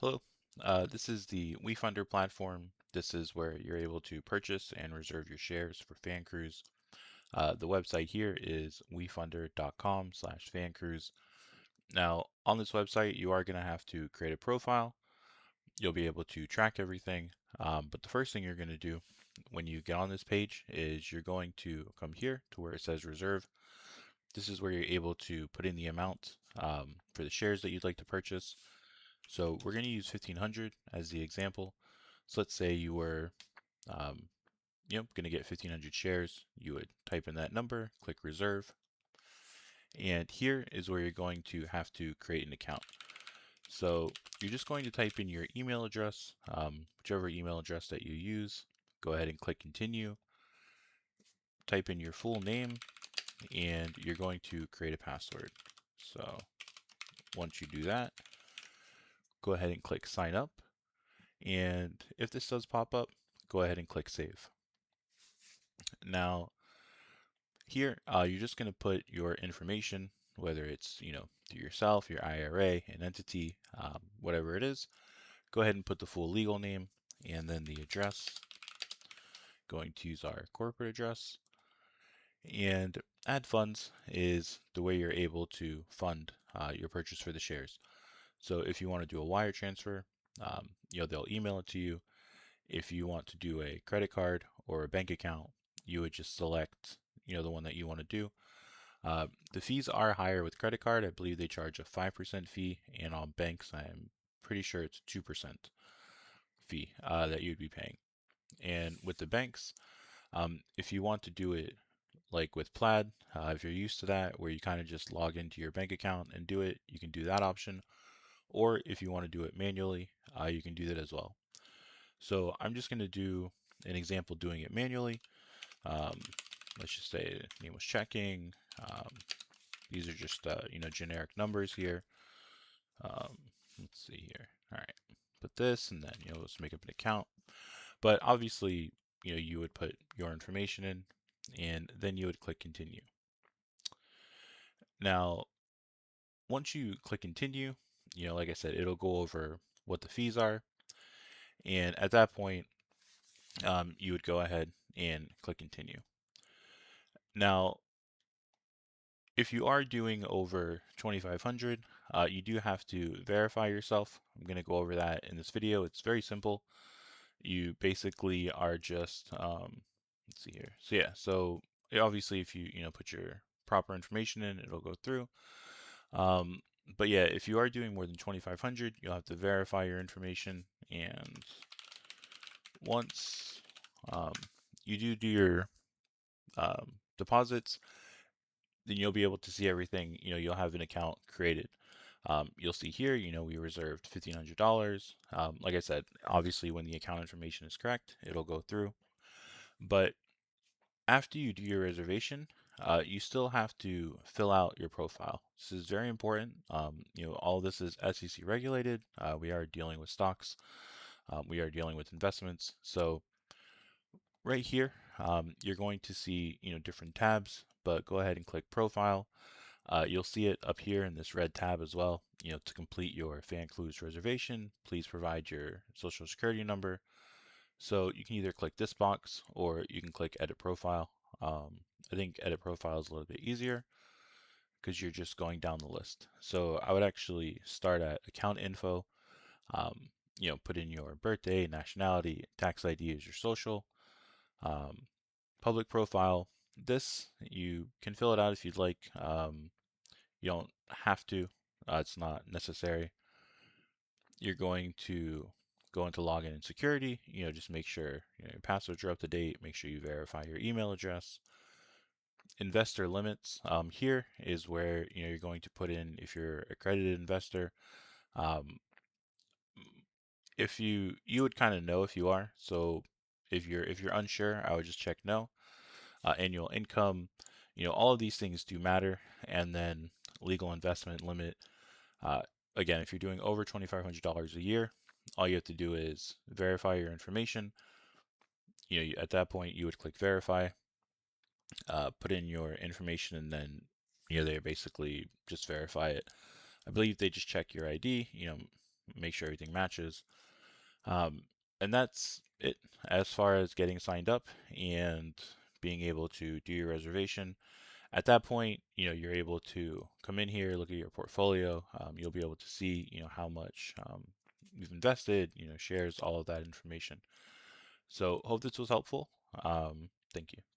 Hello, this is the Wefunder platform. This is where you're able to purchase and reserve your shares for fan crews. The website here is wefunder.com/fancrews. Now, on this website, you are going to have to create a profile. You'll be able to track everything. But the first thing you're going to do when you get on this page is you're going to come here to where it says reserve. This is where you're able to put in the amount for the shares that you'd like to purchase. So we're going to use 1500 as the example. So let's say you were, um, going to get 1500 shares. You would type in that number, click reserve, and here is where you're going to have to create an account. So you're just going to type in your email address, whichever email address that you use. Go ahead and click continue. Type in your full name, and you're going to create a password. So once you do that, go ahead and click sign up. And if this does pop up, go ahead and click save. Now, here, you're just going to put your information, whether it's, through yourself, your IRA, an entity, whatever it is. Go ahead and put the full legal name and then the address. Going to use our corporate address. And add funds is the way you're able to fund your purchase for the shares. So if you want to do a wire transfer, they'll email it to you. If you want to do a credit card or a bank account, you would just select, the one that you want to do. The fees are higher with credit card. I believe they charge a 5% fee, and on banks, I'm pretty sure it's 2% fee that you'd be paying. And with the banks, if you want to do it like with Plaid, if you're used to that, where you kind of just log into your bank account and do it, you can do that option. Or if you want to do it manually, you can do that as well. So I'm just going to do an example doing it manually. Let's just say name was checking. These are just generic numbers here. Um, let's see here. All right, put this and then let's make up an account. But obviously you would put your information in, and then you would click continue. Now once you click continue, like I said, it'll go over what the fees are, and at that point you would go ahead and click continue. Now if you are doing over 2,500, you do have to verify yourself. I'm going to go over that in this video. It's very simple. You basically are just, let's see here. So yeah, so obviously if you, put your proper information in, it'll go through. Um, but yeah, if you are doing more than 2,500, you'll have to verify your information. And once you do your deposits, then you'll be able to see everything. You'll have an account created. You'll see here, we reserved $1,500. Like I said, obviously when the account information is correct, it'll go through. But after you do your reservation, you still have to fill out your profile. This is very important. All this is SEC regulated. We are dealing with stocks. We are dealing with investments. So right here, you're going to see, different tabs, but go ahead and click profile. You'll see it up here in this red tab as well. To complete your fan cruise reservation, please provide your social security number. So you can either click this box or you can click edit profile. I think edit profile is a little bit easier because you're just going down the list. So I would actually start at account info. Put in your birthday, nationality, tax ID as your social. Public profile. This you can fill it out if you'd like. You don't have to. It's not necessary. You're going to go into login and security. Just make sure your passwords are up to date. Make sure you verify your email address. Investor limits. Here is where you're going to put in if you're accredited investor. Um, if you would kind of know if you are. So if you're unsure, I would just check no. Annual income. All of these things do matter. And then legal investment limit. Uh, Again, if you're doing over $2,500 a year, all you have to do is verify your information. At that point, you would click verify, put in your information, and then they basically just verify it. I believe they just check your ID. make sure everything matches. Um, and that's it as far as getting signed up and being able to do your reservation. At that point, you're able to come in here, look at your portfolio. You'll be able to see, how much you've invested, shares, all of that information. So hope this was helpful. Thank you.